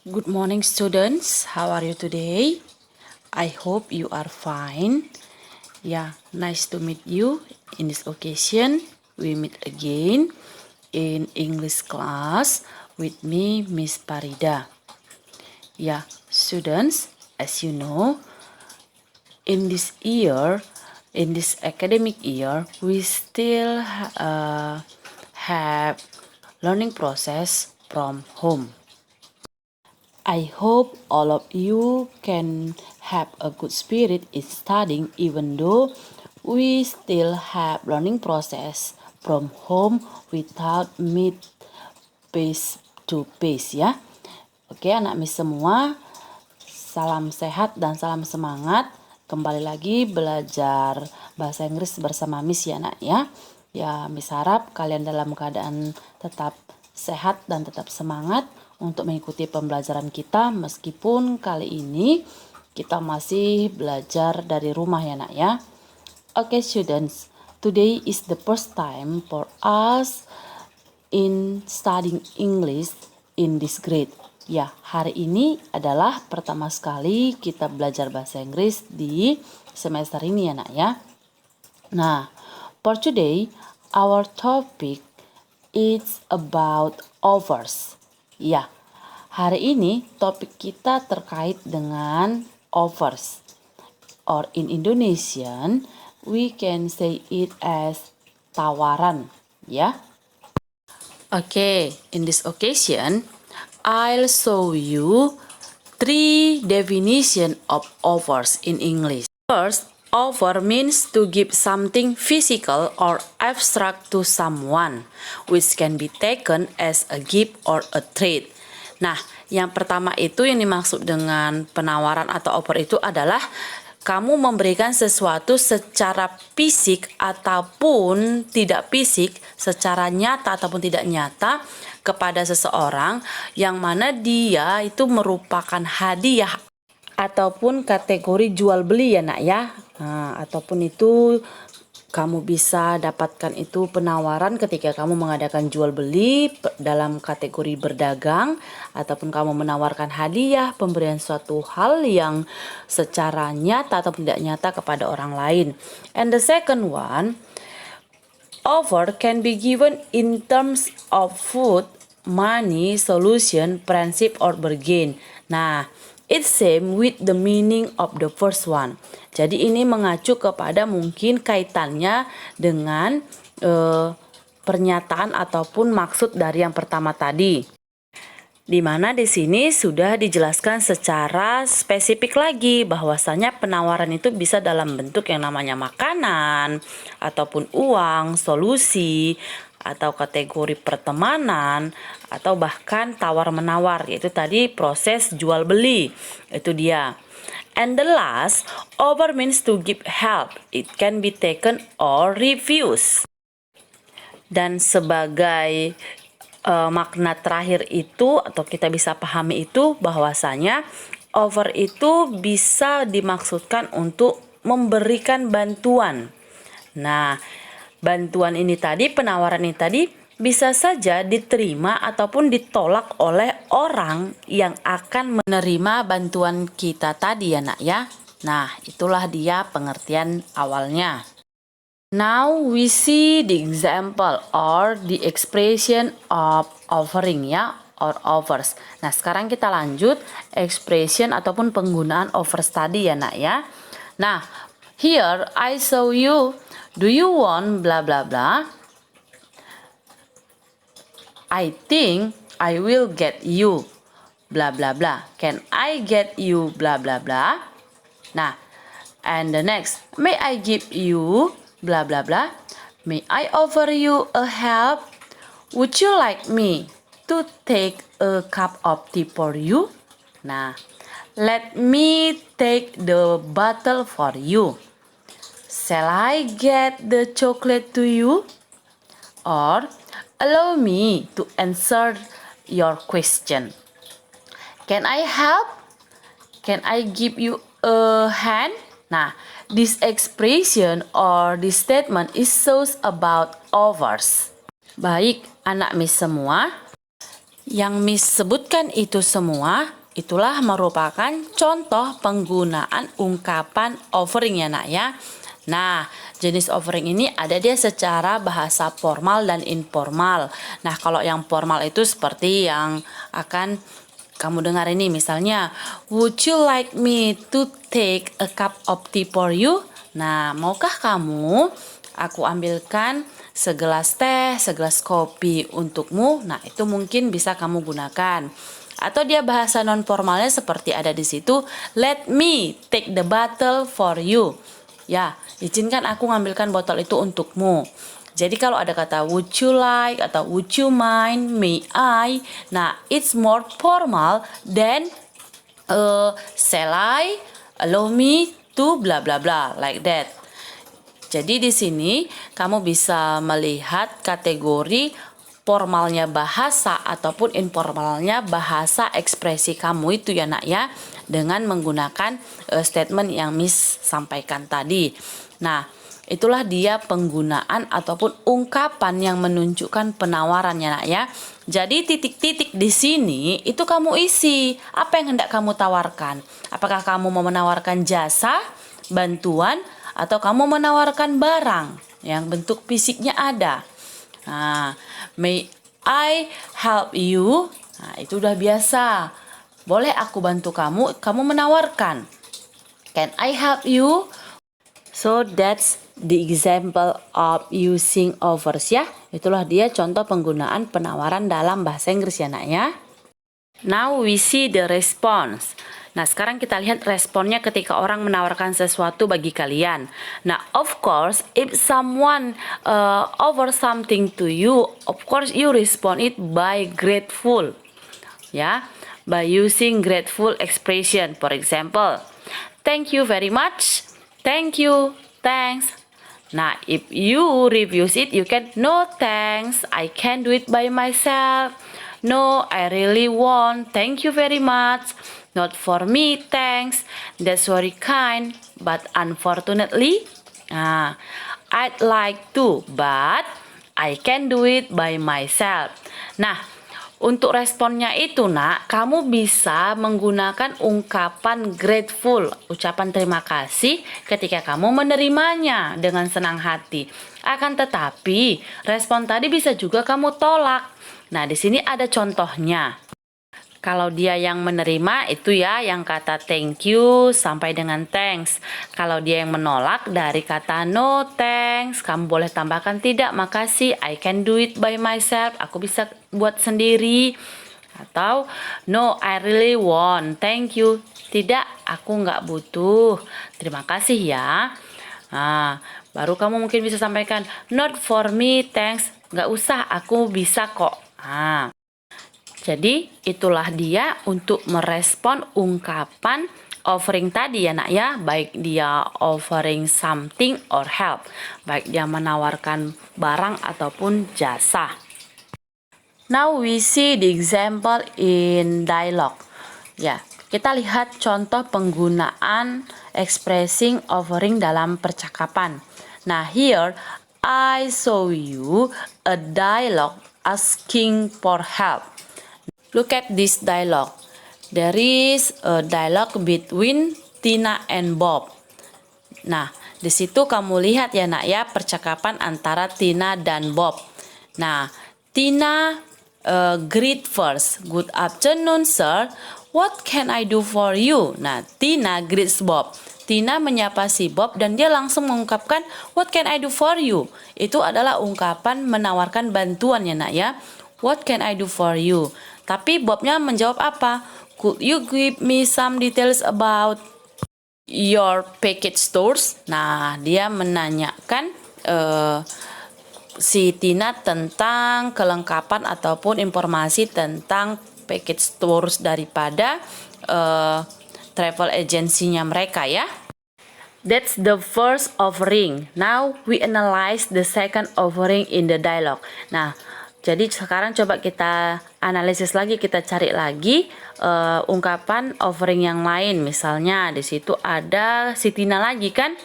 Good morning, students. How are you today? I hope you are fine. Yeah, nice to meet you. In this occasion, we meet again in English class with me, Miss Parida. Yeah, students, as you know, in this academic year, we still have learning process from home. I hope all of you can have a good spirit in studying even though we still have learning process from home without meet face to face ya. Oke anak Miss semua, salam sehat dan salam semangat. Kembali lagi belajar bahasa Inggris bersama Miss ya nak ya. Ya Miss harap kalian dalam keadaan tetap sehat dan tetap semangat untuk mengikuti pembelajaran kita meskipun kali ini kita masih belajar dari rumah ya nak ya. Okay students, today is the first time for us in studying English in this grade. Ya, hari ini adalah pertama sekali kita belajar bahasa Inggris di semester ini ya nak ya. Nah, for today our topic is about offers. Ya, hari ini topik kita terkait dengan offers. Or in Indonesian, we can say it as tawaran, ya. Okay, in this occasion, I'll show you 3 definition of offers in English. First, offer means to give something physical or abstract to someone, which can be taken as a gift or a trade. Nah, yang pertama itu yang dimaksud dengan penawaran atau offer itu adalah kamu memberikan sesuatu secara fisik ataupun tidak fisik, secara nyata ataupun tidak nyata kepada seseorang yang mana dia itu merupakan hadiah ataupun kategori jual beli ya nak ya. Nah, ataupun itu kamu bisa dapatkan itu penawaran ketika kamu mengadakan jual beli dalam kategori berdagang ataupun kamu menawarkan hadiah pemberian suatu hal yang secara nyata atau tidak nyata kepada orang lain. And the second one, offer can be given in terms of food, money, solution, friendship, or bargain. Nah, it's same with the meaning of the first one. Jadi ini mengacu kepada mungkin kaitannya dengan pernyataan ataupun maksud dari yang pertama tadi. Di mana di sini sudah dijelaskan secara spesifik lagi bahwasanya penawaran itu bisa dalam bentuk yang namanya makanan ataupun uang, solusi, atau kategori pertemanan atau bahkan tawar-menawar, yaitu tadi proses jual beli. Itu dia. And the last, offer means to give help. It can be taken or refused. Dan sebagai makna terakhir itu atau kita bisa pahami itu bahwasanya offer itu bisa dimaksudkan untuk memberikan bantuan. Nah, bantuan ini tadi, penawaran ini tadi bisa saja diterima ataupun ditolak oleh orang yang akan menerima bantuan kita tadi ya nak ya. Nah, itulah dia pengertian awalnya. Now we see the example or the expression of offering ya, or offers. Nah, sekarang kita lanjut expression ataupun penggunaan offers tadi ya nak ya. Nah, here I show you, do you want blah blah blah? I think I will get you blah blah blah. Can I get you blah blah blah? Nah, and the next, may I give you blah blah blah? May I offer you a help? Would you like me to take a cup of tea for you? Nah, let me take the bottle for you. Shall I get the chocolate to you? Or allow me to answer your question. Can I help? Can I give you a hand? Nah, this expression or this statement is shows about offers. Baik, anak Miss semua. Yang Miss sebutkan itu semua, itulah merupakan contoh penggunaan ungkapan offering ya nak ya. Nah, jenis offering ini ada dia secara bahasa formal dan informal. Nah, kalau yang formal itu seperti yang akan kamu dengar ini, misalnya, would you like me to take a cup of tea for you? Nah, maukah kamu aku ambilkan segelas teh, segelas kopi untukmu? Nah, itu mungkin bisa kamu gunakan. Atau dia bahasa non formalnya seperti ada di situ, let me take the bottle for you. Ya, izinkan aku ngambilkan botol itu untukmu. Jadi kalau ada kata would you like atau would you mind, may I, nah it's more formal than shall I, allow me to bla bla bla like that. Jadi di sini kamu bisa melihat kategori formalnya bahasa ataupun informalnya bahasa ekspresi kamu itu ya nak ya, dengan menggunakan statement yang Miss sampaikan tadi. Nah, itulah dia penggunaan ataupun ungkapan yang menunjukkan penawarannya nak ya. Jadi titik-titik di sini itu kamu isi apa yang hendak kamu tawarkan. Apakah kamu mau menawarkan jasa, bantuan, atau kamu menawarkan barang yang bentuk fisiknya ada. Nah, may I help you? Nah, itu udah biasa. Boleh aku bantu kamu? Kamu menawarkan. Can I help you? So that's the example of using offers ya. Itulah dia contoh penggunaan penawaran dalam bahasa Inggris ya nak ya. Now we see the response. Nah, sekarang kita lihat responnya ketika orang menawarkan sesuatu bagi kalian. Nah, of course, if someone offer something to you, of course you respond it by grateful. Ya, by using grateful expression. For example, thank you very much. Thank you. Thanks. Nah, if you refuse it, you can, no thanks, I can do it by myself. No, I really won't. Thank you very much. Not for me, thanks. That's very kind. But unfortunately, I'd like to, but I can do it by myself. Nah, untuk responnya itu nak, kamu bisa menggunakan ungkapan grateful, ucapan terima kasih ketika kamu menerimanya dengan senang hati. Akan tetapi, respon tadi bisa juga kamu tolak. Nah, di sini ada contohnya. Kalau dia yang menerima itu ya yang kata thank you sampai dengan thanks. Kalau dia yang menolak dari kata no thanks, kamu boleh tambahkan tidak makasih, I can do it by myself, aku bisa buat sendiri. Atau no I really want, thank you, tidak aku nggak butuh, terima kasih ya. Nah, baru kamu mungkin bisa sampaikan not for me thanks, nggak usah aku bisa kok. Nah, jadi itulah dia untuk merespon ungkapan offering tadi ya nak ya. Baik dia offering something or help. Baik dia menawarkan barang ataupun jasa. Now we see the example in dialogue. Ya, kita lihat contoh penggunaan expressing offering dalam percakapan. Nah, here I show you a dialogue asking for help. Look at this dialogue. There is a dialogue between Tina and Bob. Nah, di situ kamu lihat ya nak ya percakapan antara Tina dan Bob. Nah, Tina greet first. Good afternoon, sir. What can I do for you? Nah, Tina greets Bob. Tina menyapa si Bob dan dia langsung mengungkapkan what can I do for you? Itu adalah ungkapan menawarkan bantuan ya nak ya. What can I do for you? Tapi Bobnya menjawab apa? Could you give me some details about your package stores? Nah, dia menanyakan si Tina tentang kelengkapan ataupun informasi tentang package stores daripada travel agency-nya mereka ya. That's the first offering. Now we analyze the second offering in the dialogue. Nah, jadi sekarang coba kita analisis lagi, kita cari lagi ungkapan offering yang lain. Misalnya di situ ada si Tina lagi kan.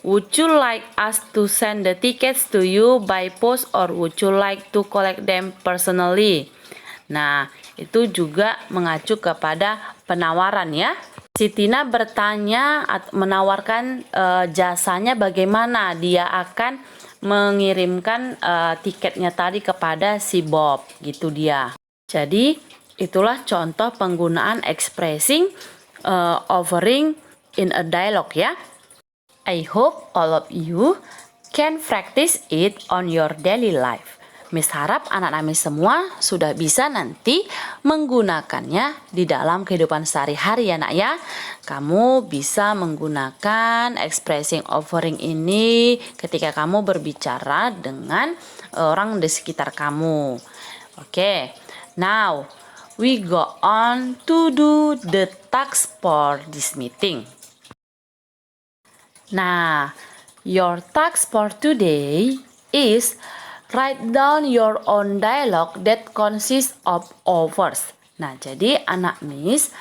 Would you like us to send the tickets to you by post or would you like to collect them personally? Nah, itu juga mengacu kepada penawaran ya. Si Tina bertanya menawarkan jasanya bagaimana dia akan mengirimkan tiketnya tadi kepada si Bob, gitu dia. Jadi, itulah contoh penggunaan expressing offering in a dialogue ya. I hope all of you can practice it on your daily life. Miss harap anak-anak Miss semua sudah bisa nanti menggunakannya di dalam kehidupan sehari-hari ya nak ya. Kamu bisa menggunakan expressing offering ini ketika kamu berbicara dengan orang di sekitar kamu. Oke, now we go on to do the task for this meeting. Nah, your task for today is write down your own dialogue that consists of offers. Nah, jadi anak Miss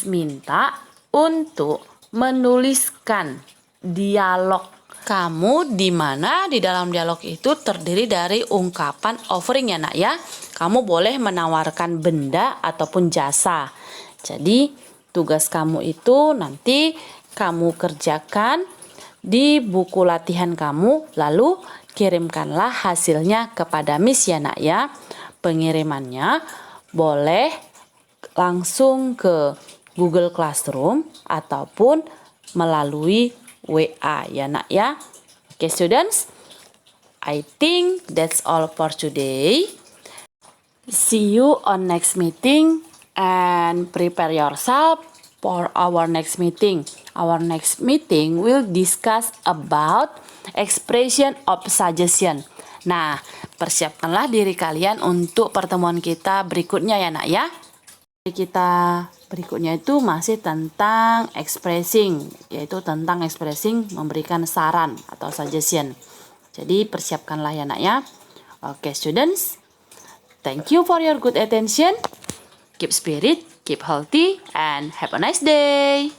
minta untuk menuliskan dialog kamu di mana di dalam dialog itu terdiri dari ungkapan offering ya nak ya. Kamu boleh menawarkan benda ataupun jasa. Jadi tugas kamu itu nanti kamu kerjakan di buku latihan kamu, lalu kirimkanlah hasilnya kepada Miss ya nak ya. Pengirimannya boleh langsung ke Google Classroom ataupun melalui WA ya nak ya. Okay students, I think that's all for today. See you on next meeting and prepare yourself for our next meeting. Our next meeting will discuss about expression of suggestion. Nah, persiapkanlah diri kalian untuk pertemuan kita berikutnya ya nak ya. Kita berikutnya itu masih tentang expressing, yaitu tentang expressing memberikan saran atau suggestion. Jadi persiapkanlah ya nak ya. Okay students, thank you for your good attention. Keep spirit, keep healthy, and have a nice day.